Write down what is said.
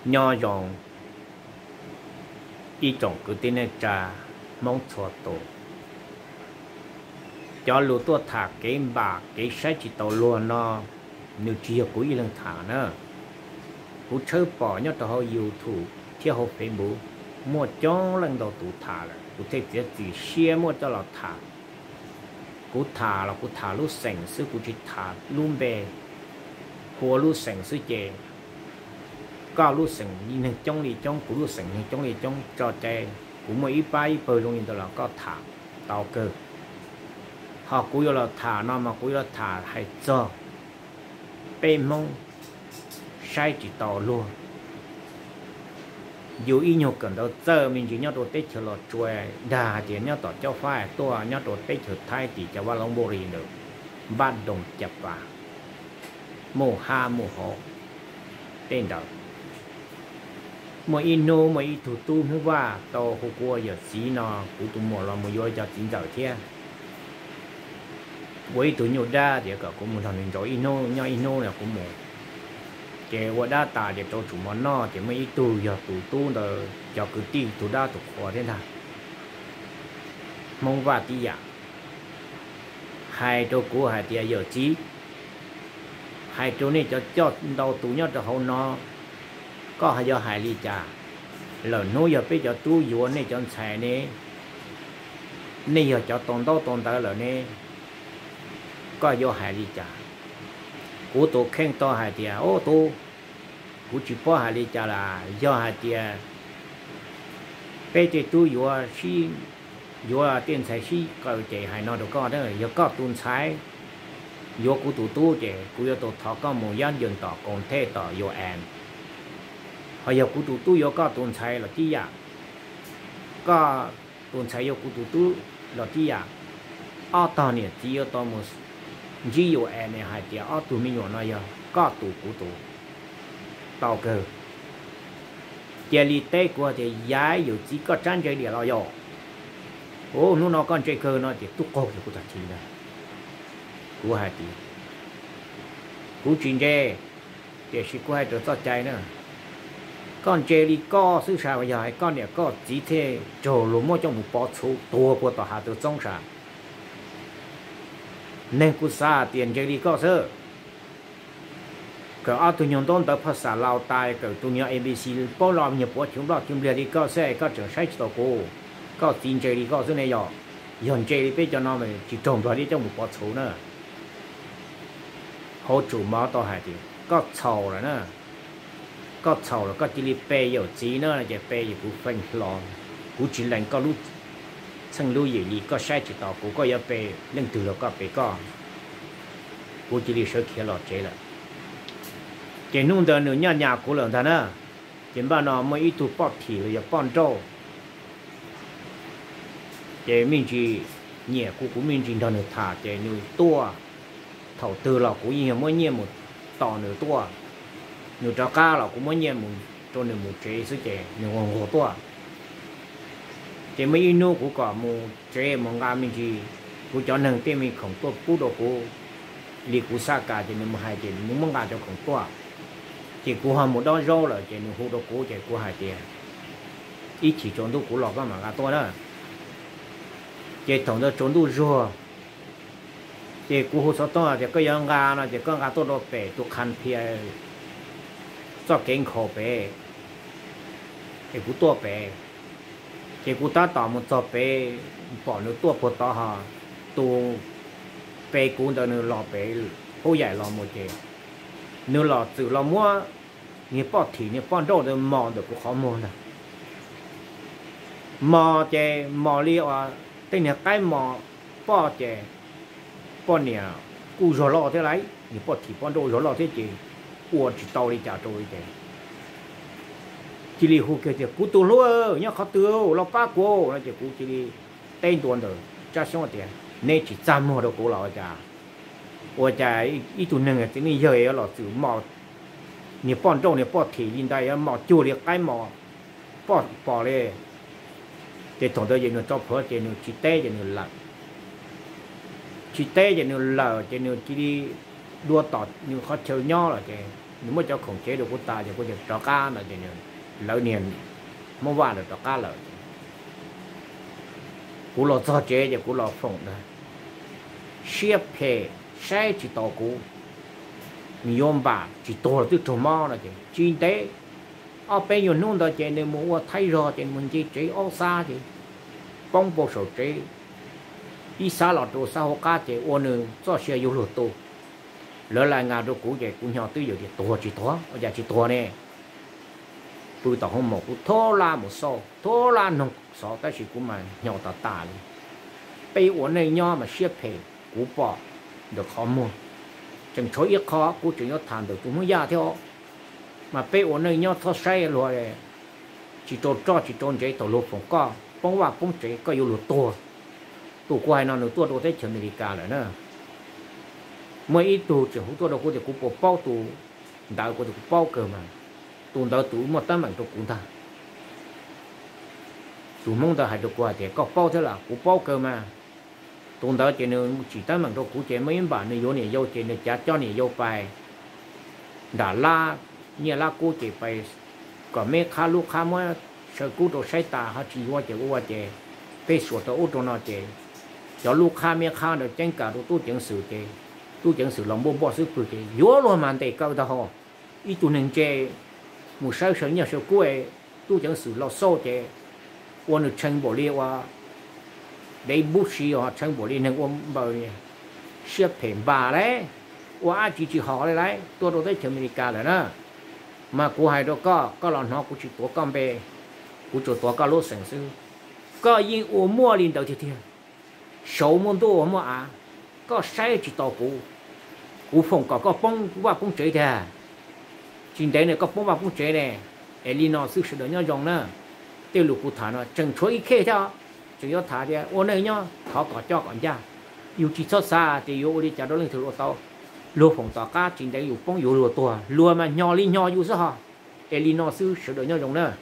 nhỏ rộng ý trọng cứ tin là trà mong chùa tổ cho lũ tua thả cái bạc cái sách chỉ tàu luôn nó nếu chia của ý lần thả nữa cú chơi bỏ nhớ tàu yêu thủ theo học phải bố mua cho lần đầu tụ thả là cú thấy việc gì xe mua cho là cú thả lúc sành sư cú chỉ thả lúc bè của lúc sành sư chè có lúc sành nhìn trong đi trong cú lúc sành trong đi trong trò chơi cú mua ít bay bơi luôn nhìn tao là có thả tàu cơ họ cú yêu là thả nó mà cú yêu là thả hay cho bên mông sai chỉ tàu luôn dù ý nhục cần đâu giờ mình chỉ nhớ đồ tết chờ lọt chuối đà chỉ nhớ tỏ cho phảiตัวnhớ đồ tết chờ thái chỉ choว่าlong bồ rì được ban đồng chập và mồ ha mồ hổ tên đầu mồ ino mồ y thủ tu mớiว่าโตกูกลัวอย่าสีนอกูตุ่มหมดเราไม่ย่อยจะจิ้งเจ้าเที่ยvới tụi nhiều đa thì cả cũng một thằng mình rồi ino nhau ino là cũng một cáiว่าđaตาเดี๋ยวตัวchủ món nọ thì mấy tụ giờ tụ tu rồi giờ cứตีtụ đa tụ khó thế nào mong và tí à hai chỗ cũ hai tia giờ chí hai chỗ này cho đầu tụ nhau cho hậu nó có hai giờ hai ly trà lợn nuôi giờ bây giờ tu yuan này cho xài này này giờ cho tồn đâu tồn tại lợn này có giờ hai ly trà cú tổ khen to hai tia ô tô cú chỉ bỏ hai ly trà là do hai tia bây giờ tu yuan xí yuan tiền xài xí có chạy hai nó được có đó giờ có tuần xài yuan cú tu chạy cú giờ tổ thọ có một gian dừng tỏ còn thế tỏ yuan họ giờ cú tu giờ có tuần xài là chi à có tuần xài giờ cú tu là chi à ở tao này chỉ ở tao một chỉ yuan này hai tia ở tụi mình nói giờ có cú tao cơ giờ lý tế của thì giáอยู่chỉ có tranh chơi địa lo rồi ô nó con chơi cơ nó thì túc câu thì cũng thật chi đây cú hai tí cú chuyện chơi để sĩ cú hai trở cho chơi nữa con chơi đi có sự sao bây giờ hay con này có chỉ thế trổ lúa mua trong một bó số tua của tòa hạ từ trong sao nên cú xa tiền chơi đi có sơ cái ở tụi nhung tôn tậpภาษา Lào Tai cái tụi nhung ABC bao làm nhiều bộ chúng bia đi có xe có trở sách tàu cô có tin chơi đi có số này rồi dọn chơi đi bây giờ nó mình chỉ trồng vào đi trong một bó số nữa hỗ trợ máu to hay thì có sầu rồi nữa có sầu rồi có chỉ đi bê dầu chỉ nữa là chỉ bê dầu cũng phân lon cũng chỉ là có lúc sang lúc gì đi có sai chỉ tàu cũng có giờ bê lên từ rồi có bê có cũng chỉ đi sửa kia lọt chơi là cái nung đó nữa nhà của lần thằng nữa chỉ bảo nó mới ít tụ bọt thì rồi bọt trâu cái mình chỉ nhẹ của mình chỉ đó nữa thả cái nữa tua thầu từ là cũng nhiều mới nhẹ một tỏ nữa tua nữa cho cá là cũng mới nhẹ một cho nữa một chế số cái nữa hồ tua cái mấy inu của cả một chế một ngà mình chỉ của cho nên cái mình không tua cú đồ của li của sa cả thì mình hai thì mình muốn ngà cho không tua chỉ của họ một đó rau là chỉ nữa hồ đồ của chỉ của hai tiền ít chỉ chọn đồ của lọ cái mà ngà tua đó chỉ thằng đó trốn đủ rồi, chỉ cú hồ sơ to chỉ có yang gà nó chỉ có gà to đó bể tụ khăn phía, cho kiến khổ bể, chỉ cú to bể, chỉ cú ta tỏ một cho bể, bỏ nước to bỏ to ha, tụ bể cú đó nó lò bể, hố dài lò một chỉ, nó lò từ lò mua, nhiều bỏ thì nhiều bỏ đâu được mò được cũng khó mò nè, mò chỉ mò liêu à tên là cái mò bỏ chè bỏ nè cú rồi lọ thế đấy thì bỏ thì bỏ đâu rồi lọ thế chị uổng chỉ tàu đi trả trôi chè chỉ li hú kia chè cú tu lúa nhá khó tiêu lọ ba cú là chè cú chỉ li tên tuần rồi cha xong tiền nên chỉ chăm mua được cú lọ chả uổng chả ít tuầnนึงthìนี่giờ lọ chữ mò nè bỏ đâu nè bỏ thì in đây mò chua đi cái mò bỏ lên để thằng đó giờ nó cho phở giờ nó chỉ té giờ nó lật chỉ té giờ nó lờ giờ nó chỉ đi đua tọt nó khó chơi nhau là cái nếu mà cho khống chế được của ta thì có thể cho cá là thì lợi niệm mà qua được cho cá lợi cú lo cho chế thì cú lo phòng đó xếp hệ sai chỉ tàu cú mi yom bà chỉ tàu từ trâu mò là thì kinh tế ở bên yon nông đó chế nên mua thay rồi chế mình chỉ chế ở xa thì bông bộ sầu chế đi xa lọt đồ xa hồ cá chế ô nương cho xe vô lụt tô lỡ lại ngà đồ cũ chế cũng nhau tư giờ thì tàu chỉ tàu ở nhà chỉ tàu nè tôi tàu không một cú thô la nông sọ cái gì cũng mà nhau tà tà đi bây ô này nhau mà xếp hệ cú bỏ được khó mua chẳng chối ít khó cú chỉ có thàn được cũng mới ra theo mà bây ô này nhau thô say rồi chỉ trôn chế tàu lụt phòng co bông hoa bông chế có yêu lụt tu quay nó tu đồ tới chừng America rồi nữa mấy ít tu chỉ hút tu đâu có thể cú bao tu đạo có thể cú bao cơ mà tu đạo tu một tấm bằng tu cũng ta tu mong ta hay được qua thì có bao thế là cú bao cơ mà tu đạo chỉ nên chỉ tấm bằng tu cú chỉ mấy bạn này vô này vô chỉ nên trả cho này vô bài đã la như la cú chỉ bài có mấy khá lúc khá mới sợ cú đồ sai ta họ chỉ qua chỉ被说的欧洲那些，叫路卡面卡的真搞都真是的，都真是龙波是不的，有罗曼的搞得好，一都能这，木少生也是贵，都真是老少的，我那成不了哇，你不是啊成不了能我包呢，是平吧嘞，我阿姐姐好的来，多都在全美加了呢，嘛古还多个老脑古去多干呗，古做多个老城市。có yên ô mua lên đầu thì số môn đồ mà có sai chỉ tàu cú phòng có bông bông chế thế chính đấy này có bông chế này Elino sức sử dụng nhau nữa tiêu lục cụ thả nó chẳng chuối khe cho chỉ có thả đi ô này nhau họ có cho còn ra yêu chỉ cho xa thì yêu đi trả đó lên thử tàu lúa phòng tàu cá chính đấy yêu bông yêu lúa tua lúa mà nhau lên nhau yêu sao Elino sức sử dụng nhau nữa